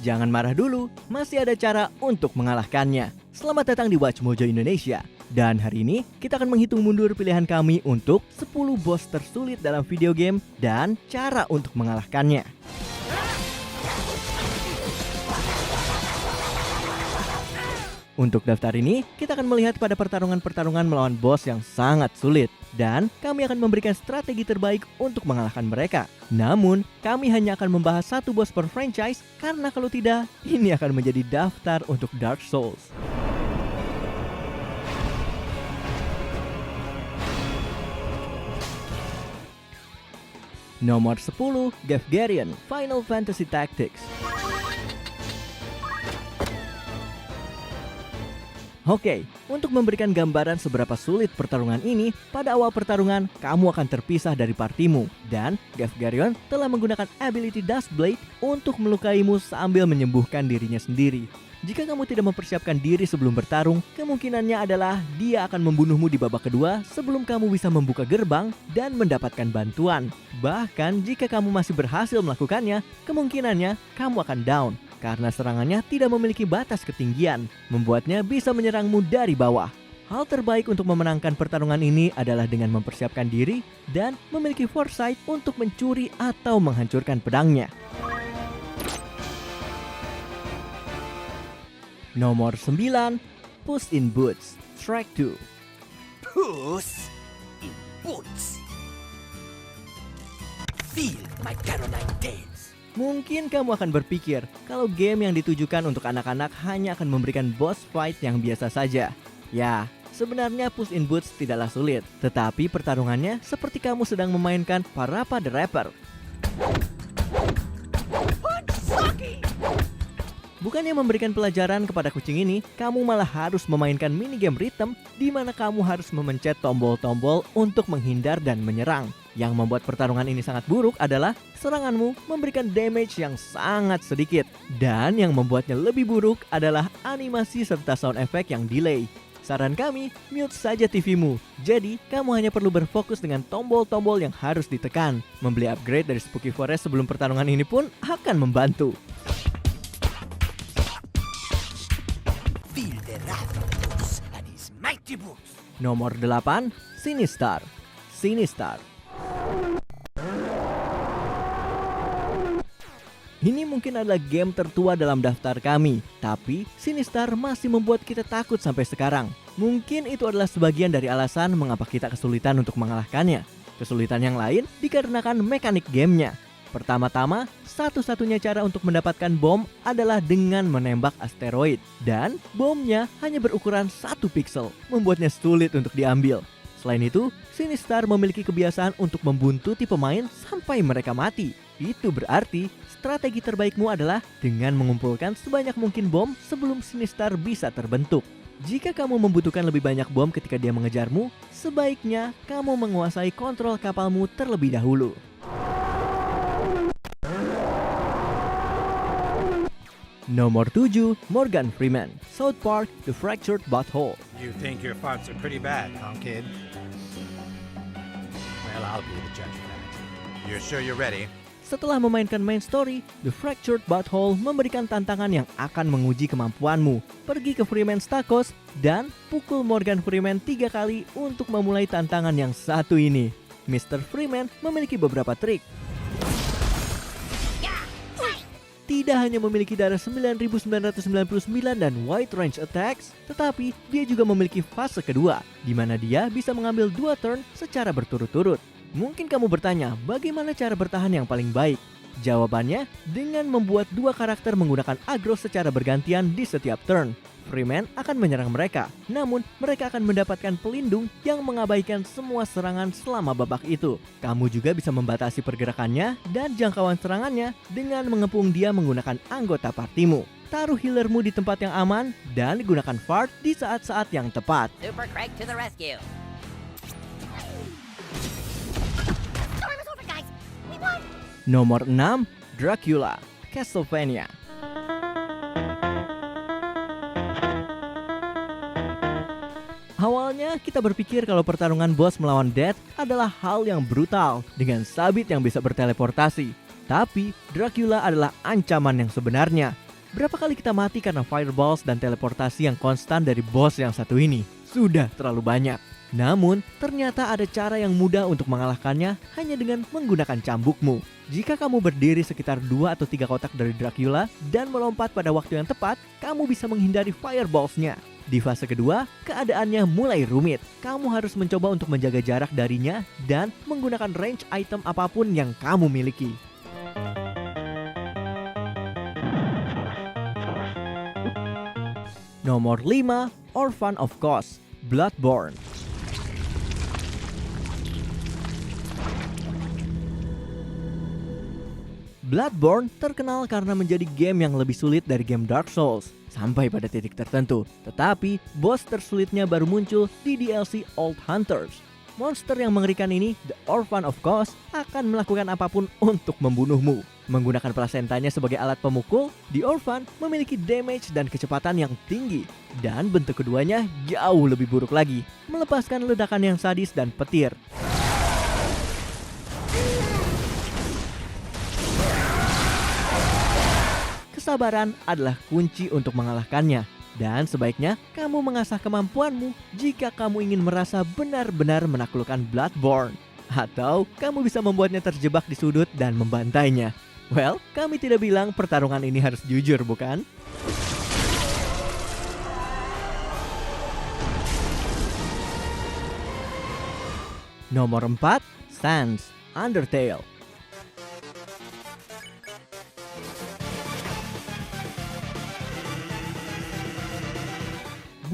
Jangan marah dulu, masih ada cara untuk mengalahkannya. Selamat datang di Watch Mojo Indonesia. Dan hari ini kita akan menghitung mundur pilihan kami untuk 10 boss tersulit dalam video game dan cara untuk mengalahkannya. Untuk daftar ini, kita akan melihat pada pertarungan-pertarungan melawan bos yang sangat sulit. Dan kami akan memberikan strategi terbaik untuk mengalahkan mereka. Namun, kami hanya akan membahas satu bos per franchise, karena kalau tidak, ini akan menjadi daftar untuk Dark Souls. Nomor 10, Gefgerion, Final Fantasy Tactics. Oke, untuk memberikan gambaran seberapa sulit pertarungan ini, pada awal pertarungan, kamu akan terpisah dari partimu. Dan Gefgerion telah menggunakan ability Dust Blade untuk melukaimu sambil menyembuhkan dirinya sendiri. Jika kamu tidak mempersiapkan diri sebelum bertarung, kemungkinannya adalah dia akan membunuhmu di babak kedua sebelum kamu bisa membuka gerbang dan mendapatkan bantuan. Bahkan jika kamu masih berhasil melakukannya, kemungkinannya kamu akan down. Karena serangannya tidak memiliki batas ketinggian, membuatnya bisa menyerangmu dari bawah. Hal terbaik untuk memenangkan pertarungan ini adalah dengan mempersiapkan diri dan memiliki foresight untuk mencuri atau menghancurkan pedangnya. Nomor 9, Puss in Boots, Track 2. Puss in Boots. Feel my canonine tails. Mungkin kamu akan berpikir kalau game yang ditujukan untuk anak-anak hanya akan memberikan boss fight yang biasa saja. Ya, sebenarnya Puss in Boots tidaklah sulit, tetapi pertarungannya seperti kamu sedang memainkan Parappa the Rapper. Bukannya memberikan pelajaran kepada kucing ini, kamu malah harus memainkan minigame rhythm di mana kamu harus memencet tombol-tombol untuk menghindar dan menyerang. Yang membuat pertarungan ini sangat buruk adalah seranganmu memberikan damage yang sangat sedikit. Dan yang membuatnya lebih buruk adalah animasi serta sound effect yang delay. Saran kami, mute saja TV-mu. Jadi, kamu hanya perlu berfokus dengan tombol-tombol yang harus ditekan. Membeli upgrade dari Spooky Forest sebelum pertarungan ini pun akan membantu. Feel the wrath of Puss and his mighty boots. Nomor 8, Sinistar. Sinistar. Ini mungkin adalah game tertua dalam daftar kami, tapi Sinistar masih membuat kita takut sampai sekarang. Mungkin itu adalah sebagian dari alasan mengapa kita kesulitan untuk mengalahkannya. Kesulitan yang lain dikarenakan mekanik gamenya. Pertama-tama, satu-satunya cara untuk mendapatkan bom adalah dengan menembak asteroid. Dan bomnya hanya berukuran 1 pixel, membuatnya sulit untuk diambil. Selain itu, Sinistar memiliki kebiasaan untuk membuntuti pemain sampai mereka mati. Itu berarti strategi terbaikmu adalah dengan mengumpulkan sebanyak mungkin bom sebelum Sinistar bisa terbentuk. Jika kamu membutuhkan lebih banyak bom ketika dia mengejarmu, sebaiknya kamu menguasai kontrol kapalmu terlebih dahulu. Nomor 7, Morgan Freeman, South Park, The Fractured Butthole. You think your farts are pretty bad, huh, kid? Well, I'll be the judge of that. You're sure you're ready? Setelah memainkan main story, The Fractured Butthole memberikan tantangan yang akan menguji kemampuanmu. Pergi ke Freeman's Tacos dan pukul Morgan Freeman 3 kali untuk memulai tantangan yang satu ini. Mr. Freeman memiliki beberapa trik. Tidak hanya memiliki darah 9.999 dan wide range attacks, tetapi dia juga memiliki fase kedua, di mana dia bisa mengambil 2 turn secara berturut-turut. Mungkin kamu bertanya, bagaimana cara bertahan yang paling baik? Jawabannya, dengan membuat 2 karakter menggunakan aggro secara bergantian di setiap turn. Freeman akan menyerang mereka, namun mereka akan mendapatkan pelindung yang mengabaikan semua serangan selama babak itu. Kamu juga bisa membatasi pergerakannya dan jangkauan serangannya dengan mengepung dia menggunakan anggota partimu. Taruh healermu di tempat yang aman dan gunakan fart di saat-saat yang tepat. Super Craig to the rescue. Storm is over, guys. We won. Nomor 6, Dracula, Castlevania. Awalnya kita berpikir kalau pertarungan bos melawan Death adalah hal yang brutal dengan sabit yang bisa berteleportasi. Tapi Dracula adalah ancaman yang sebenarnya. Berapa kali kita mati karena fireballs dan teleportasi yang konstan dari boss yang satu ini? Sudah terlalu banyak. Namun, ternyata ada cara yang mudah untuk mengalahkannya hanya dengan menggunakan cambukmu. Jika kamu berdiri sekitar 2 atau 3 kotak dari Dracula dan melompat pada waktu yang tepat, kamu bisa menghindari fireballsnya. Di fase kedua, keadaannya mulai rumit. Kamu harus mencoba untuk menjaga jarak darinya dan menggunakan range item apapun yang kamu miliki. Nomor 5, Orphan of Kos, Bloodborne. Bloodborne terkenal karena menjadi game yang lebih sulit dari game Dark Souls sampai pada titik tertentu. Tetapi, boss tersulitnya baru muncul di DLC Old Hunters. Monster yang mengerikan ini, The Orphan of Kos, akan melakukan apapun untuk membunuhmu. Menggunakan plasentanya sebagai alat pemukul, The Orphan memiliki damage dan kecepatan yang tinggi. Dan bentuk keduanya jauh lebih buruk lagi, melepaskan ledakan yang sadis dan petir. Kesabaran adalah kunci untuk mengalahkannya. Dan sebaiknya kamu mengasah kemampuanmu jika kamu ingin merasa benar-benar menaklukkan Bloodborne. Atau kamu bisa membuatnya terjebak di sudut dan membantainya. Well, kami tidak bilang pertarungan ini harus jujur, bukan? Nomor 4, Sans, Undertale.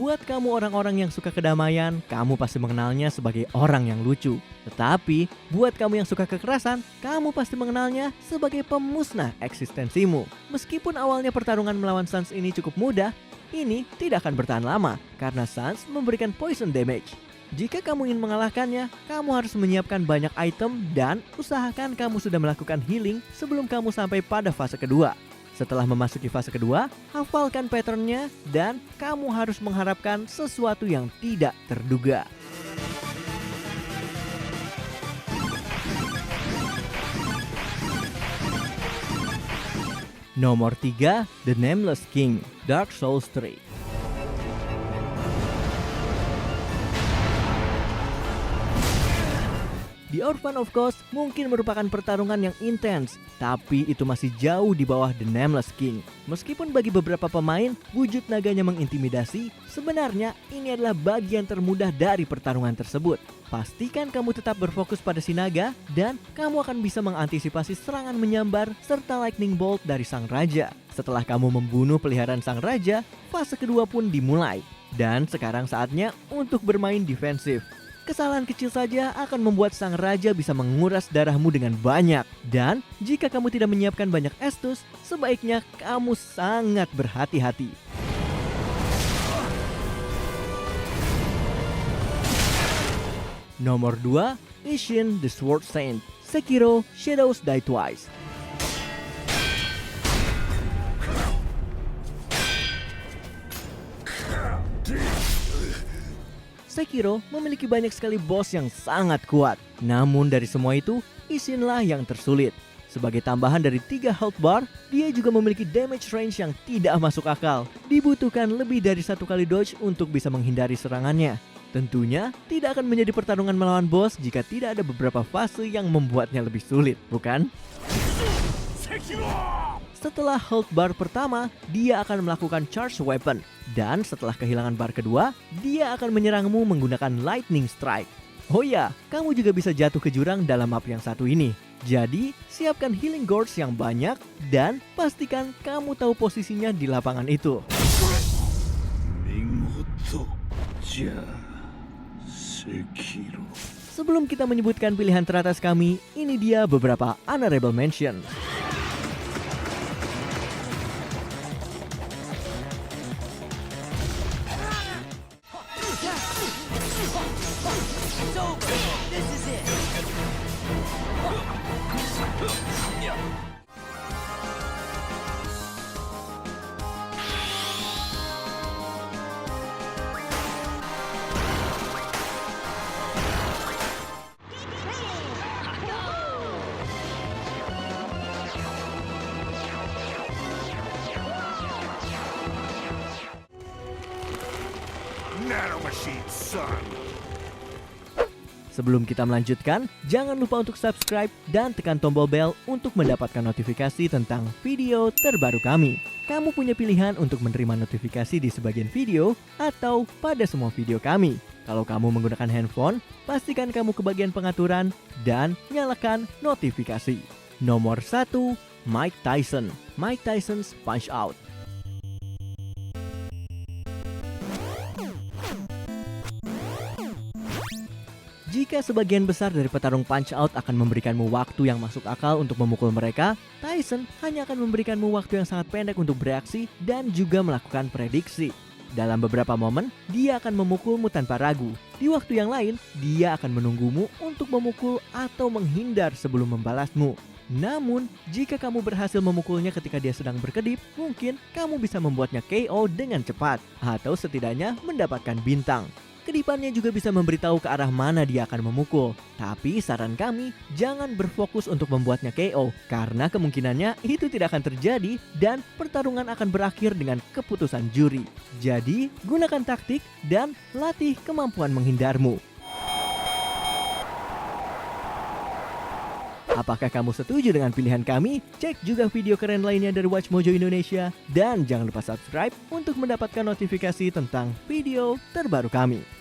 Buat kamu orang-orang yang suka kedamaian, kamu pasti mengenalnya sebagai orang yang lucu. Tetapi, buat kamu yang suka kekerasan, kamu pasti mengenalnya sebagai pemusnah eksistensimu. Meskipun awalnya pertarungan melawan Sans ini cukup mudah, ini tidak akan bertahan lama karena Sans memberikan poison damage. Jika kamu ingin mengalahkannya, kamu harus menyiapkan banyak item dan usahakan kamu sudah melakukan healing sebelum kamu sampai pada fase kedua. Setelah memasuki fase kedua, hafalkan patternnya dan kamu harus mengharapkan sesuatu yang tidak terduga. Nomor 3, The Nameless King, Dark Souls 3. The Orphan of Kos mungkin merupakan pertarungan yang intens, tapi itu masih jauh di bawah The Nameless King. Meskipun bagi beberapa pemain, wujud naganya mengintimidasi, sebenarnya ini adalah bagian termudah dari pertarungan tersebut. Pastikan kamu tetap berfokus pada si naga, dan kamu akan bisa mengantisipasi serangan menyambar serta lightning bolt dari sang raja. Setelah kamu membunuh peliharaan sang raja, fase kedua pun dimulai. Dan sekarang saatnya untuk bermain defensif. Kesalahan kecil saja akan membuat sang raja bisa menguras darahmu dengan banyak. Dan jika kamu tidak menyiapkan banyak estus, sebaiknya kamu sangat berhati-hati. Nomor 2, Ishin the Sword Saint, Sekiro Shadows Die Twice. Sekiro memiliki banyak sekali boss yang sangat kuat. Namun dari semua itu, Ishinlah yang tersulit. Sebagai tambahan dari 3 health bar, dia juga memiliki damage range yang tidak masuk akal. Dibutuhkan lebih dari 1 kali dodge untuk bisa menghindari serangannya. Tentunya tidak akan menjadi pertarungan melawan boss jika tidak ada beberapa fase yang membuatnya lebih sulit, bukan? Setelah health bar pertama, dia akan melakukan charge weapon. Dan setelah kehilangan bar kedua, dia akan menyerangmu menggunakan lightning strike. Oh ya, kamu juga bisa jatuh ke jurang dalam map yang satu ini. Jadi, siapkan healing gourds yang banyak dan pastikan kamu tahu posisinya di lapangan itu. Sebelum kita menyebutkan pilihan teratas kami, ini dia beberapa honorable mention. nanomachine, son. Sebelum kita melanjutkan, jangan lupa untuk subscribe dan tekan tombol bel untuk mendapatkan notifikasi tentang video terbaru kami. Kamu punya pilihan untuk menerima notifikasi di sebagian video atau pada semua video kami. Kalau kamu menggunakan handphone, pastikan kamu ke bagian pengaturan dan nyalakan notifikasi. Nomor 1, Mike Tyson. Mike Tyson's Punch Out. Jika sebagian besar dari petarung Punch Out akan memberikanmu waktu yang masuk akal untuk memukul mereka, Tyson hanya akan memberikanmu waktu yang sangat pendek untuk bereaksi dan juga melakukan prediksi. Dalam beberapa momen, dia akan memukulmu tanpa ragu. Di waktu yang lain, dia akan menunggumu untuk memukul atau menghindar sebelum membalasmu. Namun, jika kamu berhasil memukulnya ketika dia sedang berkedip, mungkin kamu bisa membuatnya KO dengan cepat, atau setidaknya mendapatkan bintang. Kedipannya juga bisa memberitahu ke arah mana dia akan memukul. Tapi saran kami, jangan berfokus untuk membuatnya KO, karena kemungkinannya itu tidak akan terjadi dan pertarungan akan berakhir dengan keputusan juri. Jadi, gunakan taktik dan latih kemampuan menghindarmu. Apakah kamu setuju dengan pilihan kami? Cek juga video keren lainnya dari Watch Mojo Indonesia. Dan jangan lupa subscribe untuk mendapatkan notifikasi tentang video terbaru kami.